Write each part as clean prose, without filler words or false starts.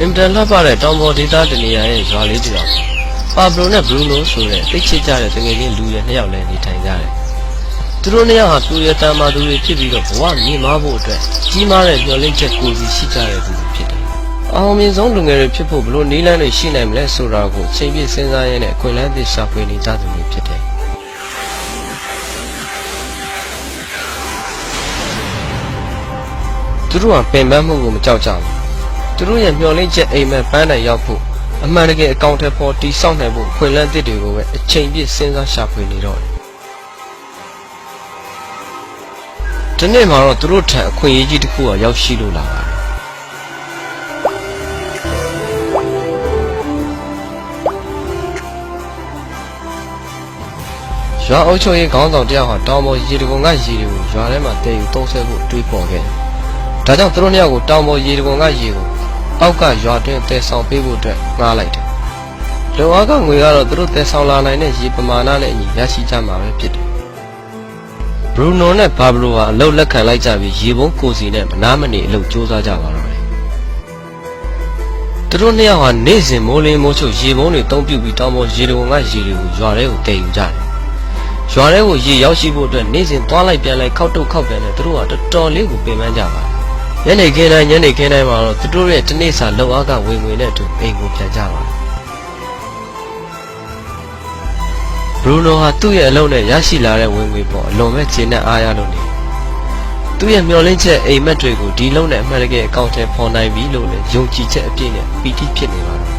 အင်တန်လှပတဲ့တောင်ပေါ်ဒေသတနေရာရဲ့ရွာလေးတစ်ယောက်ပါဘလိုနဲ့ဘရူနိုဆိုတဲ့သိချစ်ကြတဲ့တကယ်ချင်းလူရနှစ်ယောက်လည်းနေထိုင်ကြတယ်။သူတို့နှစ်ယောက်ဟာပြူရတမ်းမာသူတွေဖြစ်ပြီးတော့ဘဝမြင့်မားဖို့အတွက်ကြီးမားတဲ့မျှော်လင့်ချက်ကိုယ်စီရှိကြတဲ့သူတွေဖြစ်တယ်။အောင်မြင်ဆုံးလူငယ်တွေဖြစ်ဖို့ဘလို့နည်းလမ်းတွေရှိနိုင်မလဲဆိုတာကိုချိန်ပြည့်စဉ်းစားရင်းနဲ့ခွင့်လန်းသစ်ရှာဖွေနေကြသူတွေဖြစ်တယ်။သူတို့ဟာပင်ပန်းမှုကိုမကြောက်ကြဘူး။သူတို့ရဲ့မျှော်လင့်ချက်အိမ်မက်ပန်းတိုင်ရောက်ဖို့အမှန်တကယ်အကောင့်ထဲပေါ်တီးဆောက်နိုင်ဖို့ခွင့်လန်းသစ်တွေကိုပဲအချိန်ပြည့်စဉ်းစားရှာဖွေနေတော့တယ်။ဒီနေ့မှာတော့သူတို့ထံအခွင့်အရေးကြီးတစ်ခုရောက်ရှိလို့လာပါတယ်။ရွာအုပ်ချုပ်ရေးခေါင်းဆောင်တယောက်ဟာတောင်ပေါ်ရေတံခွန်ကရေတွေကိုရွာထဲမှာတည်ယူသုံးဆွဲဖို့တွေးပေါ်ခဲ့တယ်။ဒါကြောင့်သူတို့နှစ်ယောက်ကိုတောင်ပေါ်ရေတံခွန်ကရေကိုအောက်ကရွာတွင်တည်ဆောင်ပေးဖို့အတွက်ငှားလိုက်တယ်။လုံအားကငွေကတော့သူတို့တည်ဆောင်လာနိုင်တဲ့ရေပမာဏနဲ့အညီရရှိကြမှာပဲဖြစ်တယ်။ဘရူနိုနဲ့ဘာဘလိုဟာအလုပ်လက်ခံလိုက်ကြပြီးရေပုံးကိုစီနဲ့မနာမနေအလုပ်စူးစမ်းကြပါတော့တယ်။သူတို့နှစ်ယောက်ဟာနေ့စဉ်မိုးလင်းမိုးချုပ်ရေပုံးတွေတုံးပြုတ်ပြီးတောင်ပေါ်ရေတံခွန်ကရေတွေကိုရွာထဲကိုတည်ယူကြတယ်။ရွာထဲကိုရေရောက်ရှိဖို့အတွက်နေ့စဉ်သွားလိုက်ပြန်လိုက်ခောက်တုတ်ခောက်ပြန်နဲ့သူတို့ဟာတော်တော်လေးကိုပင်ပန်းကြပါတယ်။ညနေခင်းတိုင်းမှာတော့သူတို့ရဲ့တနေ့စာလုံအားကဝင်ငွေနဲ့အတူအိမ်ကိုပြန်ကြပါတယ်။ဘရူနိုဟာသူ့ရဲ့အလုပ်နဲ့ရရှိလာတဲ့ဝင်ငွေပေါ်အလွန်ပဲကျေနပ်အားရလို့နေ။သူ့ရဲ့မျှော်လင့်ချက်အိမ်မက်တွေကိုဒီလုံနဲ့အမှန်တကယ်အကောင့်ထဲပေါ်နိုင်ပြီလို့လည်းယုံကြည်ချက်အပြည့်နဲ့ပီတိဖြစ်နေပါတယ်။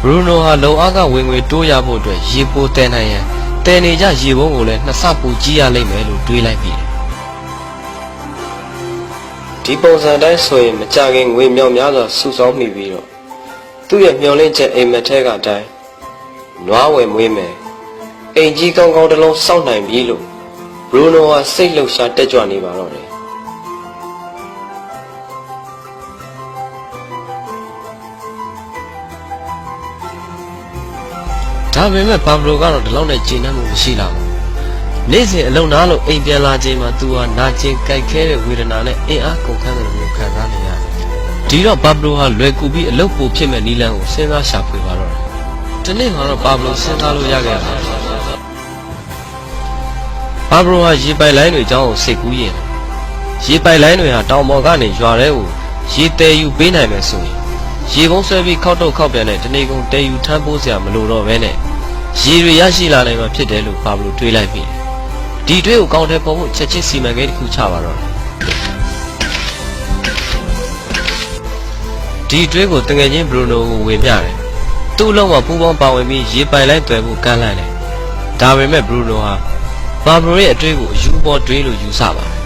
ဘရူနိုဟာလုံအားကဝင်ငွေတိုးရဖို့အတွက်ရေပိုးတဲနိုင်ရန်တဲနေကြရေပုံးကိုလည်းနှစ်ဆပိုကြီးရလိမ့်မယ်လို့တွေးလိုက်ပြီးတယ်။ဒီပုံစံတိုင်းဆိုရင်မကြခင်ငွေမြောက်များစွာစုဆောင်းမိပြီးတော့သူ့ရဲ့မျှော်လင့်ချက်အိမ်မက်ထဲကအတိုင်းနွားဝယ်မွေးမယ်အိမ်ကြီးကောင်းကောင်းတစ်လုံးစောင့်နိုင်ပြီလို့ဘရူနိုဟာစိတ်လှုပ်ရှားတက်ကြွနေပါတော့တယ်ဒါပေမဲ့ဘာဘလိုကတော့ဒီလောက်နဲ့ကျေနပ်မှုမရှိလာဘူးနေ့စဉ်အလုံနာလို့အိမ်ပြန်လာချိန်မှာသူဟာနာကျင်ကြိုက်ခဲတဲ့ဝေဒနာနဲ့အင်အားကုန်ခန်းတယ်လို့ခံစားနေရတယ်။ဒီတော့ဘာဘလိုဟာလွယ်ကူပြီးအလုပ်ပိုဖြစ်မဲ့နီလန်းကိုစဉ်းစားရှာဖွေပါတော့တယ်။ဒီနေ့မှာတော့ဘာဘလိုစဉ်းစားလို့ရခဲ့ရလဲ။ဘာဘလိုဟာရေပိုက်လိုင်းတွေအကြောင်းကိုစိတ်ကူးရင်ရေပိုက်လိုင်းတွေဟာတောင်ပေါ်ကနေရွာထဲကိုရေတဲယူပေးနိုင်မယ်ဆိုရင်ရေပုံးဆွဲပြီးခောက်တုတ်ခောက်ပြန်တဲ့တနေကုန်တဲယူထမ်းပိုးစရာမလိုတော့ဘဲနဲ့ရေတွေရရှိလာနိုင်မှာဖြစ်တယ်လို့ဘာဘလိုတွေးလိုက်ပြီ။ဒီတွေးကိုကောင်းတဲ့ပေါ်ဖို့ချက်ချင်းစီမံကိန်းတစ်ခုချပါတော့တယ်ဒီတွေးကိုတငယ်ချင်းဘရူနိုကိုဝေမျှတယ်သူ့လုံးမှာပူပေါင်းပါဝင်ပြီးရေပိုင်လိုက်တွေ့ဖို့ကမ်းလှမ်းတယ်ဒါပေမဲ့ဘရူနိုဟာဘာဘရိုရဲ့အတွေးကိုအယူပေါ်တွေးလို့ယူဆပါတယ်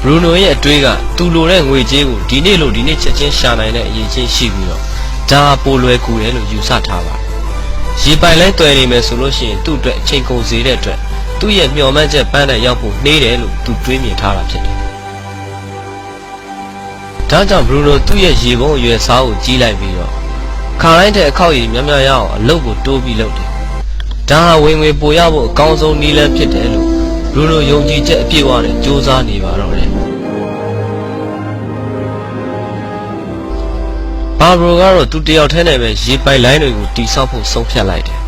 ဘရူနိုရဲ့အတွေးကသူ့လိုတဲ့ငွေကြေးကိုဒီနေ့လိုဒီနေ့ချက်ချင်းရှာနိုင်တဲ့အရေးချင်းရှိပြီးတော့ဒါပိုလွယ်ကူတယ်လို့ယူဆထားပါတယ်ရေပိုင်လိုက်တွေ့နေမယ်ဆိုလို့ရှိရင်သူ့အတွက်အချိန်ကုန်စေတဲ့အတွက်သူ့ရဲ့မျှော်မှန်းချက်ပန်းနဲ့ရောက်ဖို့နှေးတယ်လို့သူတွေးမြင်ထားတာဖြစ်တယ်။ဒါကြောင့်ဘရူနိုသူ့ရဲ့ရေပုံးအရွယ်စားကိုကြီးလိုက်ပြီးတော့ခါတိုင်းတဲ့အခောက်ရည်များများရအောင်အလုပ်ကိုတိုးပြီးလုပ်တယ်။ဒါဟာဝင်ငွေပိုရဖို့အကောင်းဆုံးနည်းလမ်းဖြစ်တယ်လို့ဘရူနိုယုံကြည်ချက်အပြည့်အဝနဲ့စူးစမ်းနေပါတော့တယ်။ဘာဘရိုကတော့သူတယောက်ထဲနဲ့ပဲရေပိုက်လိုင်းတွေကိုတိဆောက်ဖို့ဆုံးဖြတ်လိုက်တယ်။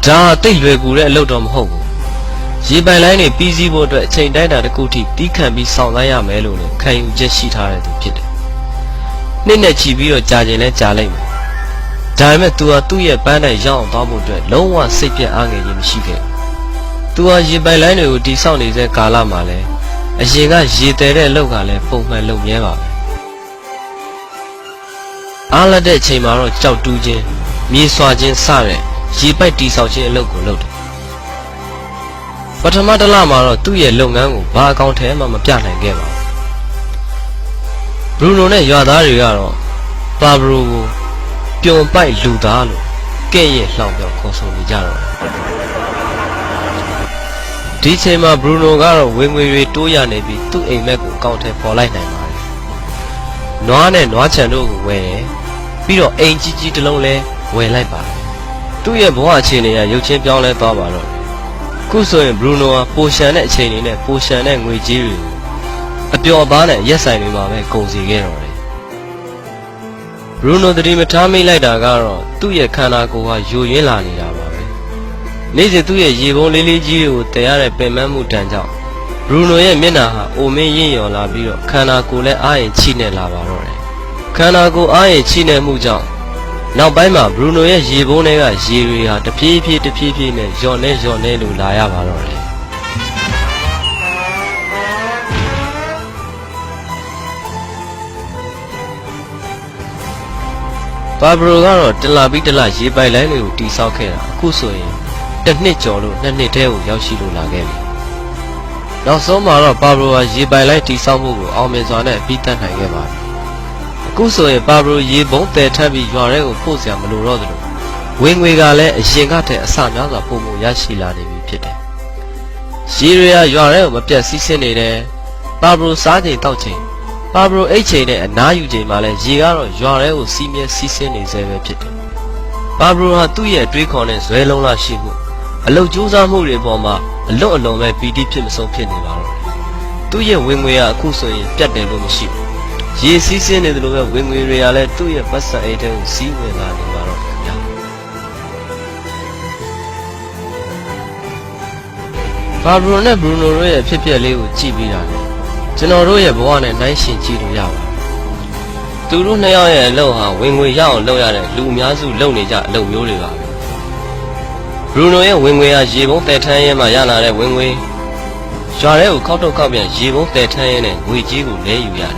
ဒါတိတ်လွယ်ကူတဲ့အလုပ်တော့မဟုတ်ဘူး။ရေပိုက်လိုင်းတွေပြီးစီးဖို့အတွက်အချိန်တိုင်းတာတစ်ခုထိတီးခံပြီးဆောင်လိုက်ရမယ်လို့လည်းခံယူချက်ရှိထားတဲ့သူဖြစ်တယ်။နှစ်နဲ့ချီပြီးတော့ကြာကျင်လဲကြာလိုက်မယ်။ဒါပေမဲ့သူဟာသူ့ရဲ့ပန်းတိုင်ရောက်အောင်သွားဖို့အတွက်လုံးဝစိတ်ပြတ်အားငယ်ခြင်းမရှိခဲ့ဘူး။သူဟာရေပိုက်လိုင်းတွေကိုတိဆောက်နေတဲ့ကာလမှာလည်းအရင်ကရေတဲတဲ့အလုပ်ကလည်းပုံမှန်လုပ်မြဲပါပဲ။အားလက်တဲ့အချိန်မှာတော့ကြောက်တူးခြင်းမြေဆွာခြင်းစတဲ့ရေပိုက်တီဆောက်ခြင်းအလုပ်ကိုလုပ်တယ်ပထမတစ်လမှာတော့သူ့ရဲ့လုပ်ငန်းကိုဘာအကောင့်ထဲမှမပြနိုင်ခဲ့ပါဘူးဘရူနိုနဲ့ရွာသားတွေကတော့ဘာဘရိုကိုပျော်ပိုက်လူသားလို့ကဲ့ရဲ့လှောင်ပြောခေါ်ဆိုနေကြတော့ဒီချိန်မှာဘရူနိုကတော့ဝင်ငွေတွေတိုးရနေပြီးသူ့အိမ်မက်ကိုအကောင့်ထဲပေါ်လိုက်နိုင်ပါတယ်နွားနဲ့နွားချံတို့ကိုဝယ်တယ်ပြီးတော့အိမ်ကြီးကြီးတစ်လုံးလဲဝယ်လိုက်ပါတယ်သူ့ရဲ့ဘဝအခြေအနေကရုပ်ချင်းပြောင်းလဲသွားပါတော့ခုဆိုရင်ဘရူနိုဟာပိုရှန်တဲ့အချိန်တွေနဲ့ပိုရှန်တဲ့ငွေကြေးတွေကို အပျော်ပါးနဲ့ရက်ဆိုင်တွေမှာပဲကုန်စီခဲ့တော့တယ်ဘရူနိုတတိမထားမိလိုက်တာကတော့သူ့ရဲ့ခန္ဓာကိုယ်ဟာယိုယွင်းလာနေတာပါပဲနေ့စဉ်သူ့ရဲ့ရေပုံးလေးလေးကြီးတွေကိုတည်ရတဲ့ပင်ပန်းမှုတန်ကြောင့်ဘရူနိုရဲ့မျက်နှာဟာအိုမင်းရင့်ရော်လာပြီးတော့ခန္ဓာကိုယ်လည်းအားရင်ချိနေလာပါတော့တယ်ခန္ဓာကိုယ်အားရင်ချိနေမှုကြောင့်နောက်ပိုင်းမှာဘရူနိုရဲ့ရေပုံးတွေကရေတွေဟာတဖြည်းဖြည်းနဲ့လျော့နေလို့လာရပါတော့တယ်ဘာဘရိုကတော့တလာပြီးတလာရေပိုက်လိုင်းတွေကိုတီဆောက်ခဲ့တာအခုဆိုရင်တစ်နှစ်ကျော်လို့နှစ်နှစ်တည်းကိုရောက်ရှိလို့လာခဲ့ပြီနောက်ဆုံးမှာတော့ဘာဘရိုဟာရေပိုက်လိုင်းတီဆောက်မှုကိုအောင်မြင်စွာနဲ့ပြီးတက်နိုင်ခဲ့ပါတယ်အခုဆိုရင်ဘာဘရိုရေပုံးတည်ထပ်ပြီးရွာထဲကိုပို့စရာမလိုတော့သလိုဝင်ငွေကလည်းအရင်ကတည်းအဆများစွာပုံမှုရရှိလာနေပြီဖြစ်တယ်ရေတွေကရွာထဲကိုမပြတ်စီးဆင်းနေတယ်ဘာဘရိုစားချိန်တောက်ချိန်ဘာဘရိုအိတ်ချိန်နဲ့အနားယူချိန်မှာလဲရေကတော့ရွာထဲကိုစီးမြဲစီးဆင်းနေစေပဲဖြစ်တယ်ဘာဘရိုဟာသူ့ရဲ့တွေးခေါ်တဲ့ဇွဲလုံးလာရှိမှုအလုတ်ကြိုးစားမှုတွေပေါ်မှာအလွတ်အလွန်ပဲပီတိဖြစ်မဆုံးဖြစ်နေပါတော့တယ်သူ့ရဲ့ဝင်ငွေကအခုဆိုရင်ပြတ်တယ်လို့မရှိဘူးရေစီးဆင်းနေတယ်လို့ပဲဝင်ငွေတွေကလည်းသူ့ရဲ့ပတ်စံအိတ်ထဲကိုစီးဝင်လာနေပါတော့တယ်ဗျာဘာဘရိုနဲ့ဘရူနိုတို့ရဲ့ဖြစ်ပျက်လေးကိုကြည့်ပြီးတာလေကျွန်တော်တို့ရဲ့ဘဝနဲ့နှိုင်းယှဉ်ကြည့်လို့ရပါတယ်သူတို့နှစ်ယောက်ရဲ့အလုပ်ဟာဝင်ငွေရအောင်လုပ်ရတဲ့လူအများစုလုပ်နေကြအလုပ်မျိုးတွေပါပဲဘရူနိုရဲ့ဝင်ငွေဟာရေပုံးတည်ထမ်းရဲမှာရလာတဲ့ဝင်ငွေရွာထဲကိုခောက်တော့ခောက်ပြန်ရေပုံးတည်ထမ်းရဲနဲ့ငွေကြီးကိုလဲယူရတယ်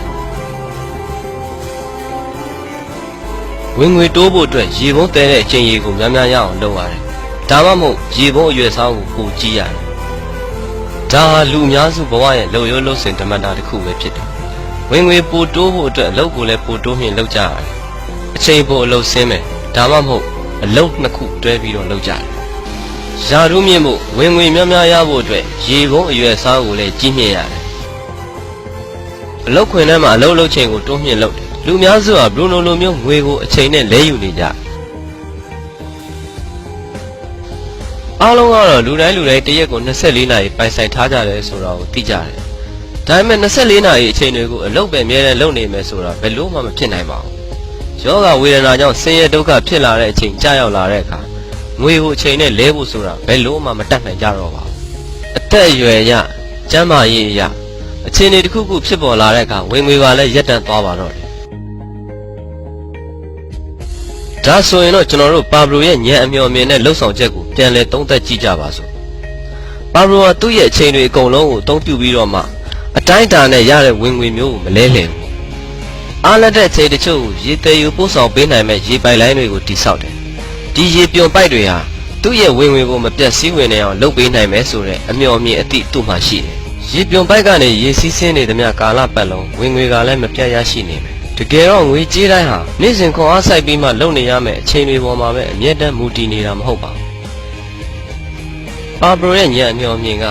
ဝင်ငွေတိုးဖို့အတွက်ရေပုံးတည်တဲ့အချိန်ရေကိုများများရအောင်လုပ်ရတယ်ဒါမှမဟုတ်ရေပုံးအရွယ်စားကိုပိုကြီးရတယ်ဒါဟာလူအများစုဘဝရဲ့လုံရိုးလုံစင်ဓမ္မတာတစ်ခုပဲဖြစ်တယ်။ဝင်ငွေပိုတိုးဖို့အတွက်အလုပ်ကိုလည်းပိုတိုးမြင့်လုပ်ကြရတယ်။အချိန်ပိုအလုပ်ဆင်းမယ်ဒါမှမဟုတ်အလုပ်နှစ်ခုတွဲပြီးတော့လုပ်ကြတယ်။ယာရုမြင့်ဖို့ဝင်ငွေများများရဖို့အတွက်ရေပုံးအရွယ်စားကိုလည်းကြီးမြင့်ရတယ်။အလုပ်ခွင်ထဲမှာအလုပ်လုပ်ချိန်ကိုတိုးမြင့်လုပ်တယ်။လူအများစုကဘရူနိုလိုမျိုးငွေကိုအချိန်နဲ့လဲယူနေကြတယ်အားလုံးကတော့လူတိုင်းတရက်ကို24နာရီပိုင်ဆိုင်ထားကြတယ်ဆိုတာကိုသိကြတယ်။ဒါပေမဲ့24နာရီအချိန်တွေကိုအလုပ်ပဲအမြဲတမ်းလုပ်နေမယ်ဆိုတာဘယ်လို့မှမဖြစ်နိုင်ပါဘူး။ယောဂဝေဒနာကြောင့်ဆင်းရဲဒုက္ခဖြစ်လာတဲ့အချိန်ကြာရောက်လာတဲ့အခါငွေကိုအချိန်နဲ့လဲဖို့ဆိုတာဘယ်လို့မှမတတ်နိုင်ကြတော့ပါဘူး။အသက်အရွယ်အရကျန်းမာရေးအရအခြေအနေတစ်ခုခုဖြစ်ပေါ်လာတဲ့အခါဝင်ငွေကလည်းရပ်တန့်သွားပါတော့တယ်။ဒါဆိုရင်တော့ကျွန်တော်တို့ပါဘလိုရဲ့ဉာဏ်အမျှော်မြင်တဲ့လှုပ်ဆောင်ချက်ကိုပြန်လည်သုံးသပ်ကြည့်ကြပါစို့ပါဘလိုကသူ့ရဲ့အချိန်တွေအကုန်လုံးကိုအသုံးပြုပြီးတော့မှအတိုင်းအတာနဲ့ရတဲ့ဝင်ငွေမျိုးကိုမလဲလှယ်ဘူးအားလက်တဲ့အချိန်တချို့ကိုရေတည်ယူပို့ဆောင်ပေးနိုင်မဲ့ရေပိုက်လိုင်းတွေကိုတိစောက်တယ်ဒီရေပြွန်ပိုက်တွေဟာသူ့ရဲ့ဝင်ငွေကိုမပြတ်စည်းဝင်နေအောင်လုပ်ပေးနိုင်မယ်ဆိုတဲ့အမျှော်မြင်အသည့်သူ့မှာရှိတယ်ရေပြွန်ပိုက်ကနေရေစီးဆင်းနေသမျှကာလပတ်လုံးဝင်ငွေကလည်းမပြတ်ရရှိနေမယ်တကယ်တော့ငွေကြေးတိုင်းဟာနေ့စဉ်ခွန်အားစိုက်ပြီးမှလုပ်နေရမယ့်အချိန်တွေပေါ်မှာပဲအမြဲတမ်းမူတည်နေတာမဟုတ်ပါဘူး။ပါဘရိုရဲ့ဉာဏ်အမျှော်မြင်က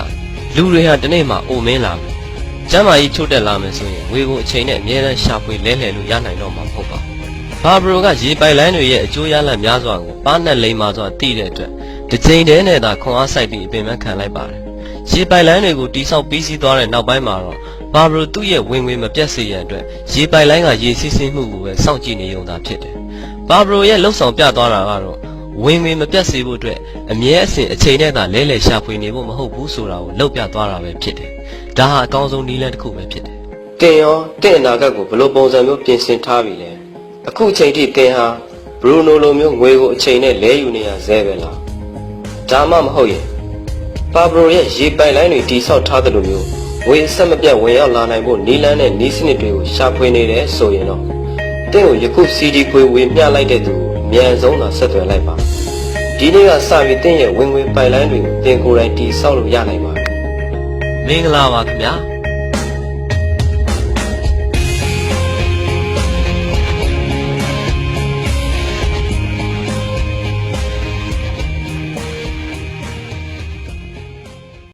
လူတွေဟာဒီနေ့မှအိုမင်းလာမယ်။ကျမ်းမာရေးချို့တက်လာမယ်ဆိုရင်ငွေကိုအချိန်နဲ့အမြဲတမ်းရှာဖွေလဲလှယ်လို့ရနိုင်တော့မှာမဟုတ်ပါဘူး။ပါဘရိုကရေပိုက်လိုင်းတွေရဲ့အကျိုးရလဒ်များစွာကိုပါးနဲ့လိမ္မာစွာသိတဲ့အတွက်တစ်ချိန်တည်းနဲ့သာခွန်အားစိုက်ပြီးအပင်ပန်းခံလိုက်ပါတယ်။ရေပိုက်လိုင်းတွေကိုတိစောက်ပြီးစီးသွားတဲ့နောက်ပိုင်းမှာတော့ဘာဘရိုသူ့ရဲ့ဝင်ငွေမပြတ်စေရန်အတွက်ရေပိုက်လိုင်းကရေစီးဆင်းမှုကိုပဲစောင့်ကြည့်နေုံသာဖြစ်တယ်။ဘာဘရိုရဲ့လှုပ်ဆောင်ပြသွားတာကတော့ဝင်ငွေမပြတ်စေဖို့အတွက်အမြဲအစဉ်အချိန်နဲ့သာလဲလှယ်ရှာဖွေနေဖို့မဟုတ်ဘူးဆိုတာကိုလှုပ်ပြသွားတာပဲဖြစ်တယ်။ဒါဟာအကောင်းဆုံးနည်းလမ်းတစ်ခုပဲဖြစ်တယ်။တင်ရောတင့်အနာဂတ်ကိုဘယ်လိုပုံစံမျိုးပြင်ဆင်ထားပြီလဲ။အခုအချိန်ထိတင်ဟာဘရူနိုလိုမျိုးငွေကိုအချိန်နဲ့လဲယူနေရဆဲပဲလား။ဒါမှမဟုတ်ရင်ဘာဘရိုရဲ့ရေပိုက်လိုင်းတွေတိဆောက်ထားသလိုမျိုးဝေဆက်မပြတ်ဝင်ရောက်လာနိုင်ဖို့နီးလန်းတဲ့နီးစနစ်တွေကိုရှာဖွေနေတယ်ဆိုရင်တော့တင့်ကိုယခု CD ခွေဝေမျှလိုက်တဲ့သူကိုအမြန်ဆုံးသာဆက်သွယ်လိုက်ပါဒီနေ့ကစပြီးတင့်ရဲ့ဝင်ငွေပိုက်လိုင်းတွေကိုတင်ကိုယ်တိုင်တိဆောက်လို့ရနိုင်ပါတယ်မင်္ဂလာပါခင်ဗျာ